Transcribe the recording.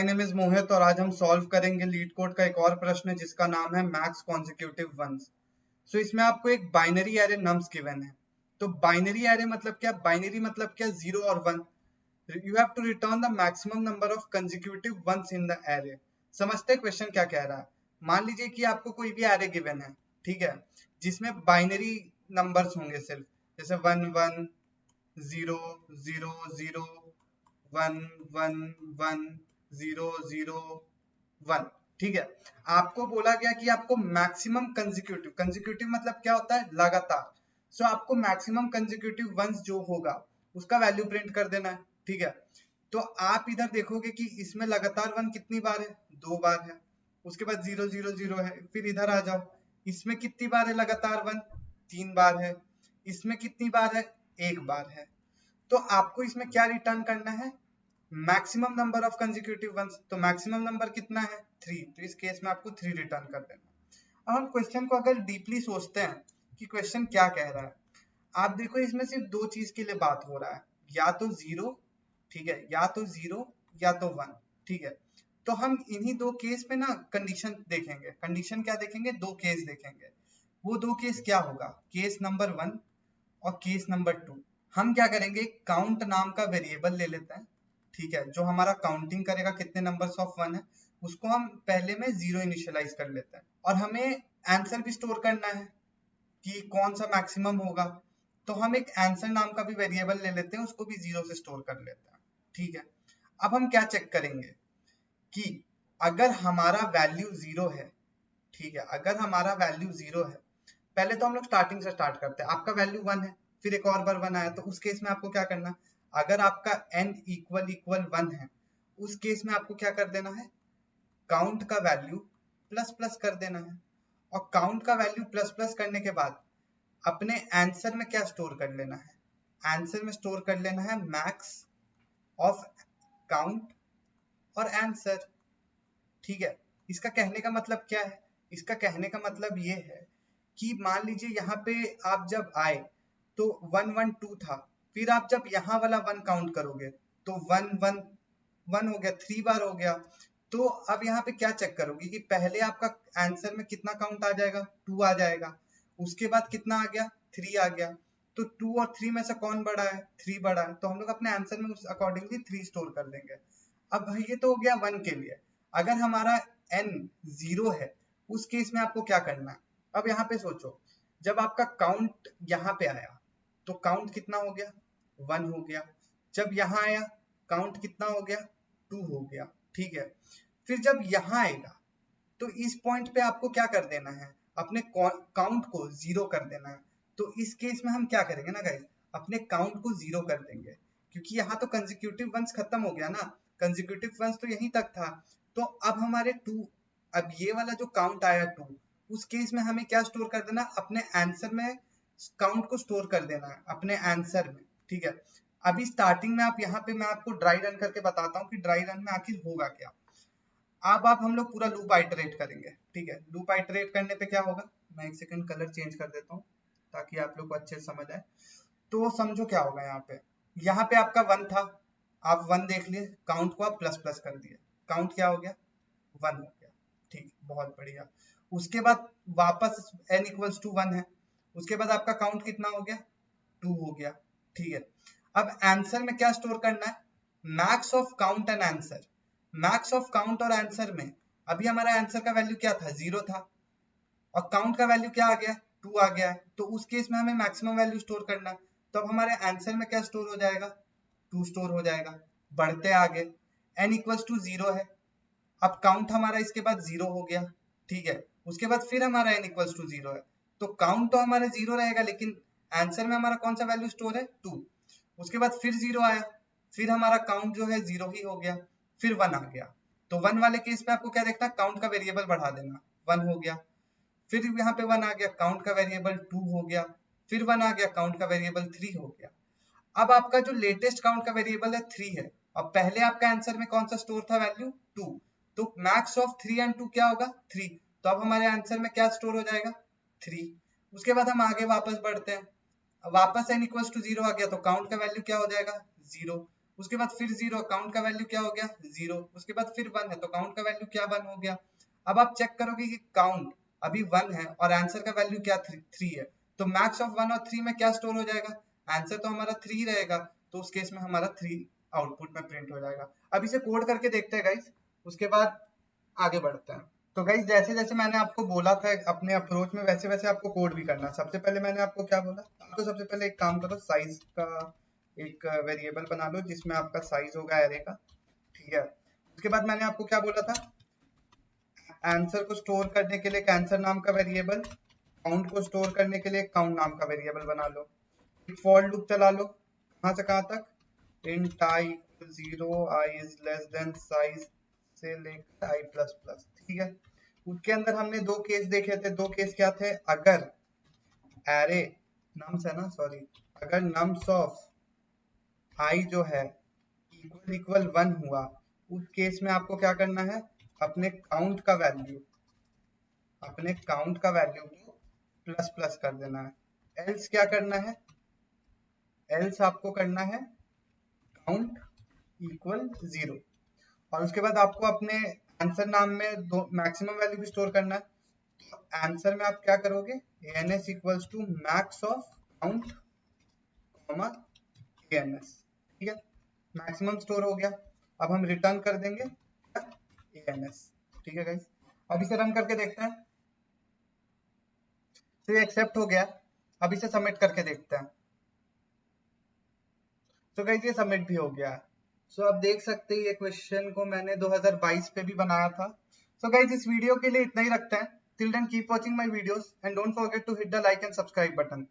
My name is मोहित और आज हम सॉल्व करेंगे लीड कोड का एक और प्रश्न जिसका नाम है मैक्स कॉन्जिक्यूटिव वंस। सो इसमें आपको एक बाइनरी एरे नम्स गिवन है। तो बाइनरी एरे मतलब क्या? बाइनरी मतलब क्या? 0 और 1। You have to return the maximum number of consecutive ones in the array. समझते क्वेश्चन क्या कह रहा है? मान लीजिए कि आपको कोई भी एरे गिवन है, ठीक है, जिसमें बाइनरी नंबर्स होंगे सिर्फ, जैसे 1 1 0 0 0 1 1 1 0 0 1। ठीक है, आपको बोला गया कि आपको मैक्सिमम कंजिक्यूटिव, कंजिक्यूटिव मतलब क्या होता है? लगातार। सो आपको मैक्सिमम कंजिक्यूटिव वंस जो होगा उसका वैल्यू प्रिंट कर देना है। ठीक है, तो आप इधर देखोगे कि इसमें लगातार 1 कितनी बार है? 2 बार है। उसके बाद 0 0 0 है। फिर इधर आ जाओ, इसमें कितनी बार है लगातार 1? 3 बार है। इसमें कितनी बार है? 1 बार है। तो आपको इसमें क्या रिटर्न करना है? Maximum number of consecutive ones. तो मैक्सिमम नंबर कितना है? 3। तो इस केस में आपको 3 रिटर्न कर देना। अब हम क्वेश्चन को अगर डीपली सोचते हैं कि क्वेश्चन क्या कह रहा है, आप देखो इसमें सिर्फ दो चीज के लिए बात हो रहा है, या तो 0, ठीक है, या तो 0 या तो 1। ठीक है, तो हम इन्हीं दो केस में ना कंडीशन देखेंगे। कंडीशन क्या देखेंगे? दो केस देखेंगे। वो दो केस क्या होगा? केस नंबर 1 और केस नंबर 2। हम क्या करेंगे? काउंट नाम का वेरिएबल ले लेते हैं, ठीक है, जो हमारा काउंटिंग करेगा कितने नंबर्स ऑफ 1 है, उसको हम पहले में 0 इनिशियलाइज कर लेते हैं। और हमें आंसर भी स्टोर करना है कि कौन सा मैक्सिमम होगा, तो हम एक आंसर नाम का भी वेरिएबल ले लेते हैं, उसको भी 0 से स्टोर कर लेते हैं। ठीक है, अब हम क्या चेक करेंगे कि अगर हमारा वैल्यू 0 है, ठीक है, अगर हमारा वैल्यू 0 है, पहले तो हम लोग स्टार्टिंग से स्टार्ट करते हैं। आपका वैल्यू 1 है, फिर एक और बार 1 आया, तो उस केस में आपको क्या करना? अगर आपका n इक्वल इक्वल 1 है, उस केस में आपको क्या कर देना है? काउंट का वैल्यू प्लस प्लस कर देना है। और काउंट का वैल्यू प्लस प्लस करने के बाद अपने आंसर में क्या स्टोर कर लेना है? आंसर में स्टोर कर लेना है मैक्स ऑफ काउंट और आंसर। ठीक है, इसका कहने का मतलब क्या है? इसका कहने का मतलब ये है कि मान लीजिए यहाँ पे आप जब आए तो 1 1 2 था, फिर आप जब यहाँ वाला 1 काउंट करोगे तो 1 1 1 हो गया, 3 बार हो गया। तो अब यहाँ पे क्या चेक करोगे कि पहले आपका आंसर में कितना काउंट आ जाएगा? 2 आ जाएगा। उसके बाद कितना आ गया? 3 आ गया। तो 2 और 3 में से कौन बड़ा है? 3 बड़ा है, तो हम लोग अपने आंसर में उस अकॉर्डिंगली 3 स्टोर कर देंगे। अब ये तो हो गया 1 के लिए। अगर हमारा n 0 है, उस केस में आपको क्या करना है? अब यहाँ पे सोचो, जब आपका काउंट यहाँ पे आया तो काउंट कितना हो गया? 1 हो गया। जब यहाँ आया काउंट कितना हो गया? 2 हो गया। ठीक है, फिर जब यहाँ आएगा तो इस पॉइंट पे आपको क्या कर देना है? अपने काउंट को 0 कर देना है। तो इस केस में हम क्या करेंगे ना गाइस, अपने काउंट को 0 कर देंगे, क्योंकि यहाँ तो कंजिक्यूटिव वंस खत्म हो गया ना, कंजिक्यूटिव वंस तो यहीं तक था। तो अब हमारे 2, अब ये वाला जो काउंट आया 2, उस केस में हमें क्या स्टोर कर देना? अपने आंसर में काउंट को स्टोर कर देना है, अपने आंसर में। ठीक है, अभी स्टार्टिंग में आप यहाँ पे मैं आपको ड्राई रन करके बताता हूँ कि ड्राई रन में आखिर होगा क्या। अब आप हम लोग पूरा लूप आइटरेट करेंगे। ठीक है, लूप आइटरेट करने पे क्या होगा? मैं एक सेकंड कलर चेंज कर देता हूँ ताकि आप लोग को अच्छे से समझ आए। तो समझो क्या होगा यहाँ पे आपका 1 था, आप 1 देख लिए, काउंट को आप प्लस प्लस कर दिए, काउंट क्या हो गया? 1 हो गया। ठीक, बहुत बढ़िया। उसके बाद वापस n इक्वल्स टू 1 है, उसके बाद आपका काउंट कितना हो गया? 2 हो गया। ठीक है, अब आंसर में क्या स्टोर करना है? Max of count and answer. Max of count और आंसर में अभी हमारा आंसर का वैल्यू क्या था? 0 था, और काउंट का वैल्यू क्या आ गया? 2 आ गया है। तो उस केस में हमें मैक्सिमम वैल्यू स्टोर करना है। तो अब हमारे आंसर में क्या स्टोर हो जाएगा? 2 स्टोर हो जाएगा। बढ़ते आगे, n इक्वल्स टू 0 है, अब काउंट हमारा इसके बाद 0 हो गया। ठीक है, उसके बाद फिर हमारा n इक्वल्स टू 0 है, तो काउंट तो हमारा 0 रहेगा, लेकिन आंसर में हमारा कौन सा वैल्यू स्टोर है? 2। उसके बाद फिर 0 आया, फिर हमारा काउंट जो है 0 ही हो गया, फिर 1 आ गया। तो 1 वाले केस में आपको क्या देखना? काउंट का वेरिएबल बढ़ा देना, 1 हो गया। फिर यहाँ पे 1 आ गया, काउंट का वेरिएबल 2 हो गया। फिर 1 आ गया, काउंट का वेरिएबल 3 हो गया। अब आपका जो लेटेस्ट काउंट का वेरिएबल है 3 है। अब पहले आपका आंसर में कौन सा स्टोर था वैल्यू? 2। तो मैक्स ऑफ 3 एंड 2 क्या होगा? 3। तो अब हमारे आंसर में क्या स्टोर हो जाएगा? 3। उसके बाद हम आगे वापस बढ़ते हैं, वापस n इक्वल्स टू 0 आ गया, तो काउंट का वैल्यू क्या हो जाएगा? 0। उसके बाद फिर 0, काउंट का वैल्यू क्या हो गया 0, उसके बाद फिर 1 है तो काउंट का वैल्यू क्या 1 हो गया। अब आप चेक करोगे कि काउंट अभी 1 है और आंसर का वैल्यू क्या 3 है, तो मैक्स ऑफ 1 और 3 में क्या स्टोर हो जाएगा, आंसर तो हमारा 3 रहेगा, तो उस केस में हमारा 3 आउटपुट में प्रिंट हो जाएगा। अब इसे कोड करके देखते हैं गाइस, उसके बाद आगे बढ़ते हैं। तो गाइस जैसे जैसे मैंने आपको बोला था अपने अप्रोच में, वैसे वैसे आपको कोड भी करना है। सबसे पहले मैंने आपको क्या बोला, तो सबसे पहले एक काम करो, साइज का एक वेरिएबल बना लो जिसमें आपका साइज होगा एरे का, ठीक है। उसके बाद मैंने आपको क्या बोला था, आंसर को स्टोर करने के लिए एक आंसर नाम का वेरिएबल, काउंट को स्टोर करने के लिए एक काउंट नाम का वेरिएबल बना लो। एक फॉर लूप चला लो, कहाँ से कहाँ तक, int i equals 0, i is less than size से लेकर i प्लस प्लस, ठीक है। उसके अंदर हमने दो केस देखे थे, दो केस क्या थे, अगर एरे नम्स है ना, सॉरी, अगर नम्स ऑफ i जो है इक्वल इक्वल 1 हुआ, उस केस में आपको क्या करना है, अपने काउंट का वैल्यू को प्लस प्लस कर देना है। एल्स क्या करना है, एल्स आपको करना है काउंट इक्वल 0, और उसके बाद आपको अपने आंसर नाम में दो मैक्सिमम वैल्यू भी स्टोर करना है। तो आंसर में आप क्या करोगे, ans equals to max of count comma ans, ठीक है, मैक्सिमम स्टोर हो गया। अब हम रिटर्न कर देंगे ans, ठीक है गाइस। अब इसे रन करके देखते हैं, तो ये एक्सेप्ट हो गया। अब इसे सबमिट करके देखते हैं, तो गाइस ये सबमिट भी हो गया है। सो आप देख सकते हैं ये क्वेश्चन को मैंने 2022 पे भी बनाया था। सो गाइस इस वीडियो के लिए इतना ही रखते हैं। Till then keep watching my videos and don't forget to hit the like and subscribe button.